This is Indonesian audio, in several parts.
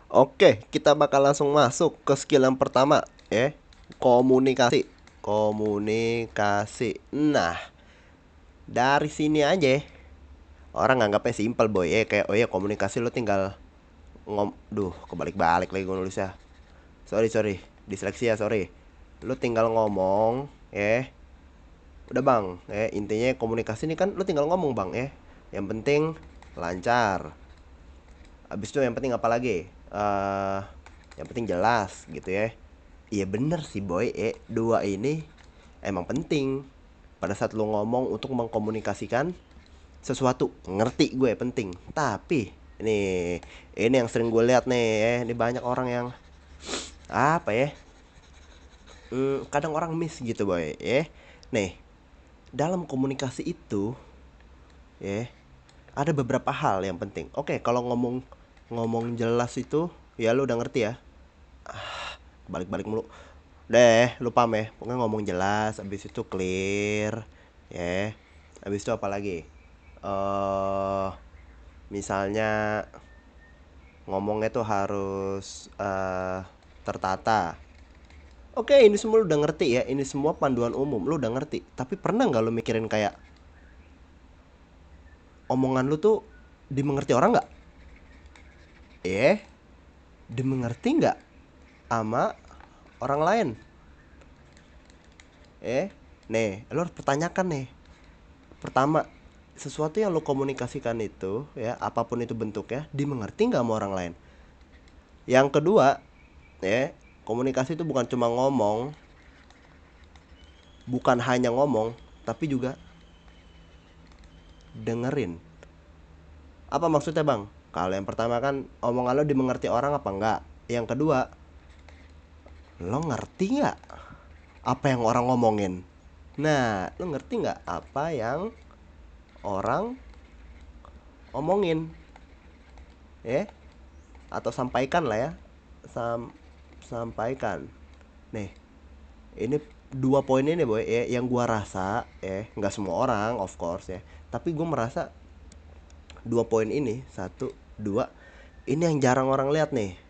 Oke, kita bakal langsung masuk ke skill yang pertama, ya. Komunikasi. Komunikasi. Nah, dari sini aja orang nganggapnya simpel boy. Kayak oh ya komunikasi lu tinggal kebalik-balik lagi gue nulisnya. Sorry, sorry. Disleksi ya, sorry. Lu tinggal ngomong, udah bang, intinya komunikasi ini kan lu tinggal ngomong bang, yang penting lancar. Abis itu yang penting apa lagi? Yang penting jelas gitu ya. Iya bener sih boy, dua ini emang penting pada saat lu ngomong untuk mengkomunikasikan sesuatu. Ngerti gue penting. Tapi ini yang sering gue lihat nih, ini banyak orang yang apa ya? Kadang orang miss gitu boy, Nih, dalam komunikasi itu, ya, ada beberapa hal yang penting. Oke, kalau ngomong ngomong jelas itu, ya lu udah ngerti ya. Balik-balik mulu. Deh, lupa meh. Pokoknya ngomong jelas, habis itu clear, ya. Habis itu apa lagi? Misalnya ngomongnya tuh harus tertata. Oke, ini semua lu udah ngerti ya. Ini semua panduan umum, lu udah ngerti. Tapi pernah nggak lu mikirin kayak omongan lu tuh dimengerti orang nggak? Eh, dimengerti nggak sama orang lain? Nih, lu harus pertanyakan nih. Pertama, sesuatu yang lo komunikasikan itu ya apapun itu bentuknya dimengerti nggak sama orang lain. Yang kedua, komunikasi itu bukan cuma ngomong, bukan hanya ngomong, tapi juga dengerin. Apa maksudnya bang? Kalau yang pertama kan omongan lo dimengerti orang apa enggak. Yang kedua, lo ngerti nggak apa yang orang ngomongin. Nah, lo ngerti nggak apa yang orang omongin, ya atau sampaikan lah ya. Sampaikan. Nih, ini dua poin ini boy, yang gua rasa, nggak semua orang of course ya, tapi gua merasa dua poin ini, satu dua, ini yang jarang orang lihat nih,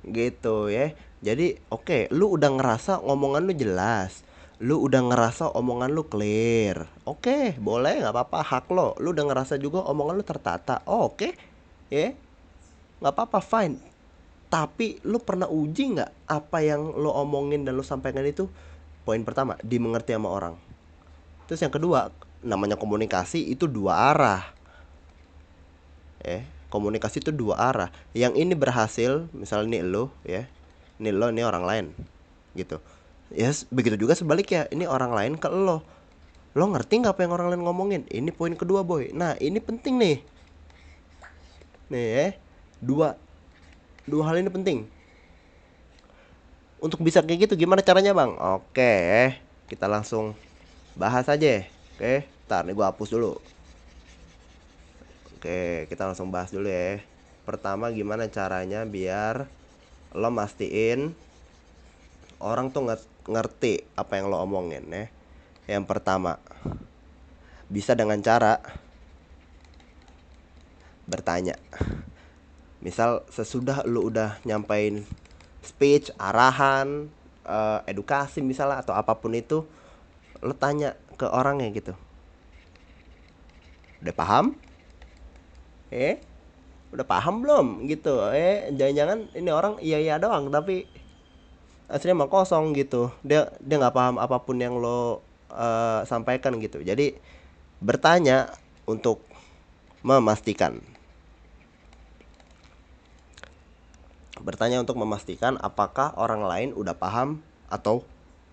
gitu ya. Jadi oke, lu udah ngerasa ngomongan lu jelas, lu udah ngerasa omongan lu clear, oke boleh, nggak apa-apa, hak lo. Lu udah ngerasa juga omongan lu tertata, oke, ya nggak apa-apa, fine. Tapi lu pernah uji nggak apa yang lu omongin dan lu sampaikan itu? Poin pertama, dimengerti sama orang. Terus yang kedua, namanya komunikasi itu dua arah. Komunikasi itu dua arah. Yang ini berhasil, misalnya nih lo, ya. Ini lo, ini orang lain. Gitu. Ya, begitu juga sebaliknya. Ini orang lain ke lo. Lo ngerti nggak apa yang orang lain ngomongin? Ini poin kedua, boy. Nah, ini penting nih. Nih, dua dua hal ini penting. Untuk bisa kayak gitu gimana caranya, Bang? Oke, kita langsung bahas aja. Oke, ntar nih gua hapus dulu. Oke, kita langsung bahas dulu ya. Pertama, gimana caranya biar lo mastiin orang tuh ngerti apa yang lo omongin ya. Yang pertama, bisa dengan cara bertanya. Misal sesudah lo udah nyampein speech, arahan, edukasi misalnya atau apapun itu, lo tanya ke orangnya gitu. Udah paham? Udah paham belum gitu? Jangan-jangan ini orang iya doang tapi aslinya emang kosong gitu. Dia nggak paham apapun yang lo sampaikan gitu. Jadi bertanya untuk memastikan. Bertanya untuk memastikan apakah orang lain udah paham atau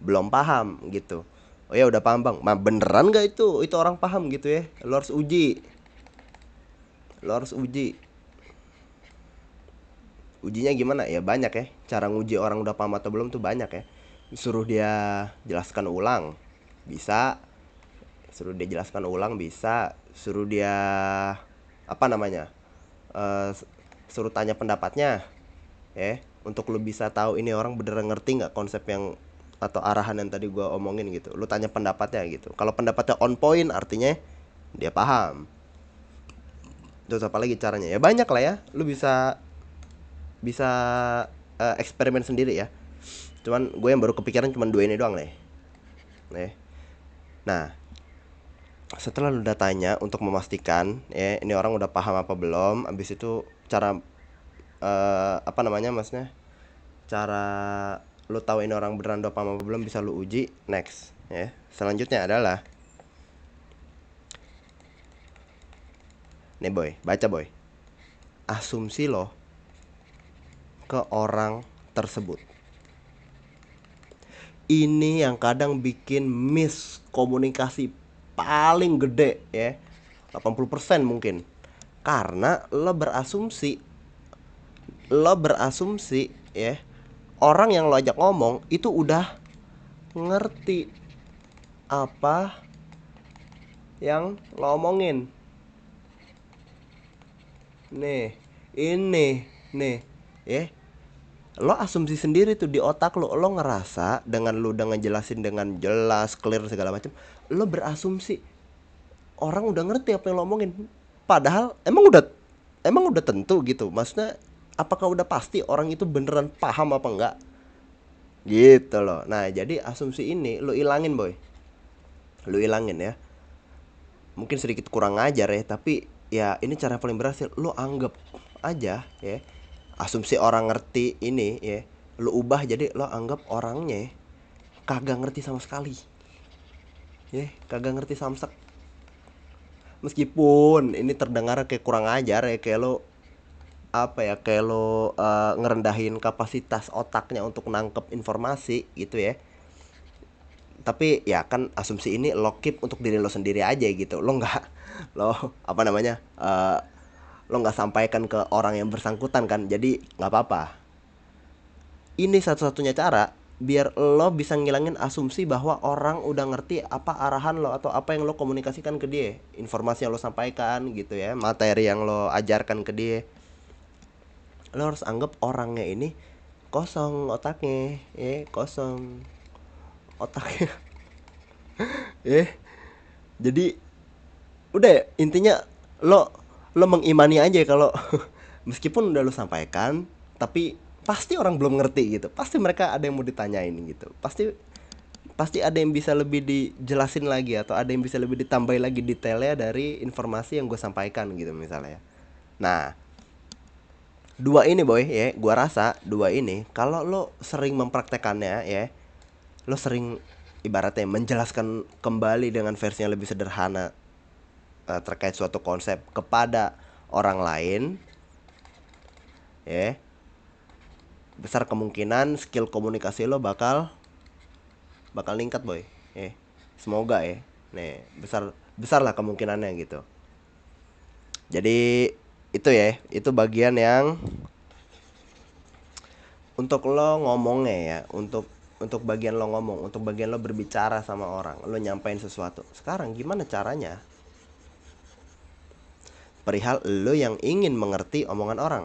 belum paham gitu. Oh ya udah paham bang. Beneran gak itu orang paham gitu ya? Lo harus uji. Lo harus uji. Ujinya gimana ya, banyak ya cara nguji orang udah paham atau belum tuh, banyak ya. Suruh dia jelaskan ulang bisa, suruh dia jelaskan ulang bisa, suruh dia apa namanya, eh suruh tanya pendapatnya, untuk lu bisa tahu ini orang beneran ngerti nggak konsep yang atau arahan yang tadi gua omongin gitu. Lu tanya pendapatnya gitu, kalau pendapatnya on point artinya dia paham. Terus apa lagi caranya, ya banyak lah ya. Lu bisa bisa eksperimen sendiri ya. Cuman gue yang baru kepikiran cuman dua ini doang nih. Nah, setelah lu udah tanya untuk memastikan ya ini orang udah paham apa belum, abis itu cara apa namanya maksudnya, cara lu tahu ini orang beneran udah paham apa belum bisa lu uji. Next ya, selanjutnya adalah nih boy, baca boy, asumsi lo ke orang tersebut. Ini yang kadang bikin miskomunikasi paling gede ya, 80% mungkin. Karena lo berasumsi ya, orang yang lo ajak ngomong itu udah ngerti apa yang lo omongin. Nih, ini nih ya. Lo asumsi sendiri tuh di otak lo ngerasa dengan lo udah ngejelasin dengan jelas, clear segala macam, lo berasumsi orang udah ngerti apa yang lo omongin. Padahal emang udah tentu gitu. Maksudnya apakah udah pasti orang itu beneran paham apa enggak? Gitu loh. Nah, jadi asumsi ini lo ilangin, boy. Lo ilangin ya. Mungkin sedikit kurang ngajar ya, tapi ya ini cara paling berhasil. Lo anggap aja ya, asumsi orang ngerti ini ya, lo ubah jadi lo anggap orangnya kagak ngerti sama sekali. Ya, kagak ngerti samsek. Meskipun ini terdengar kayak kurang ajar ya, kayak lo apa ya, kayak lo ngerendahin kapasitas otaknya untuk nangkep informasi gitu ya. Tapi ya kan asumsi ini lo keep untuk diri lo sendiri aja gitu. Lo nggak lo apa namanya, lo nggak sampaikan ke orang yang bersangkutan kan, jadi nggak apa-apa. Ini satu-satunya cara biar lo bisa ngilangin asumsi bahwa orang udah ngerti apa arahan lo atau apa yang lo komunikasikan ke dia, informasi yang lo sampaikan gitu ya, materi yang lo ajarkan ke dia. Lo harus anggap orangnya ini kosong otaknya, kosong otaknya. eh jadi udah ya, intinya lo lo mengimani aja kalau meskipun udah lo sampaikan, tapi pasti orang belum ngerti gitu, pasti mereka ada yang mau ditanyain gitu, pasti pasti ada yang bisa lebih dijelasin lagi atau ada yang bisa lebih ditambahin lagi detailnya dari informasi yang gue sampaikan gitu misalnya. Nah, dua ini boy ya, gua rasa dua ini kalau lo sering mempraktekannya ya, lo sering ibaratnya menjelaskan kembali dengan versi yang lebih sederhana terkait suatu konsep kepada orang lain ya, besar kemungkinan skill komunikasi lo bakal ningkat boy ya, semoga ya. Nih, besar besar lah kemungkinannya gitu. Jadi itu ya, itu bagian yang untuk lo ngomongnya ya, untuk bagian lo ngomong, untuk bagian lo berbicara sama orang, lo nyampein sesuatu. Sekarang gimana caranya perihal lo yang ingin mengerti omongan orang?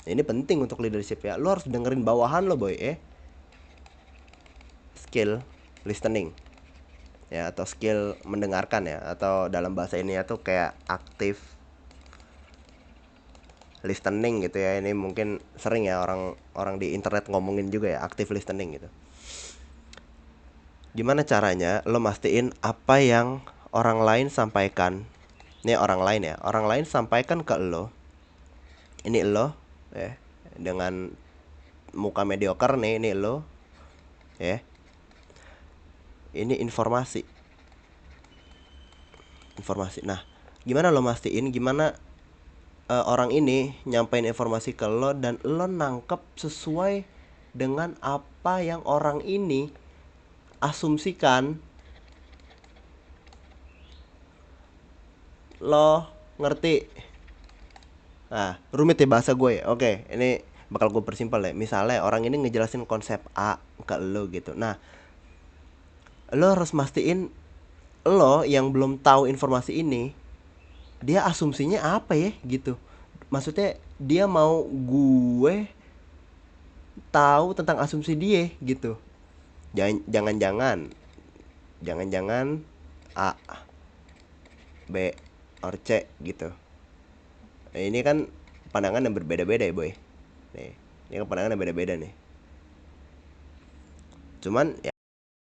Ini penting untuk leadership ya. Lo harus dengerin bawahan lo boy skill listening ya, atau skill mendengarkan ya, atau dalam bahasa ini ya tuh kayak active listening gitu ya. Ini mungkin sering ya orang di internet ngomongin juga ya, active listening gitu. Gimana caranya lo mastiin apa yang orang lain sampaikan, ini orang lain ya, orang lain sampaikan ke lo, ini lo ya, dengan muka mediocre nih, ini lo ya, ini informasi. Nah, gimana lo mastiin gimana orang ini nyampein informasi ke lo dan lo nangkep sesuai dengan apa yang orang ini asumsikan lo ngerti. Nah, rumit ya bahasa gue ya. Oke, ini bakal gue persimpel ya. Misalnya orang ini ngejelasin konsep A ke lo gitu. Nah, lo harus mastiin lo yang belum tahu informasi ini, dia asumsinya apa ya gitu. Maksudnya dia mau gue tahu tentang asumsi dia gitu. Jangan-jangan A, B, or C gitu. Nah, ini kan pandangan yang berbeda-beda ya boy. Nih, ini kan pandangannya beda-beda nih. Cuman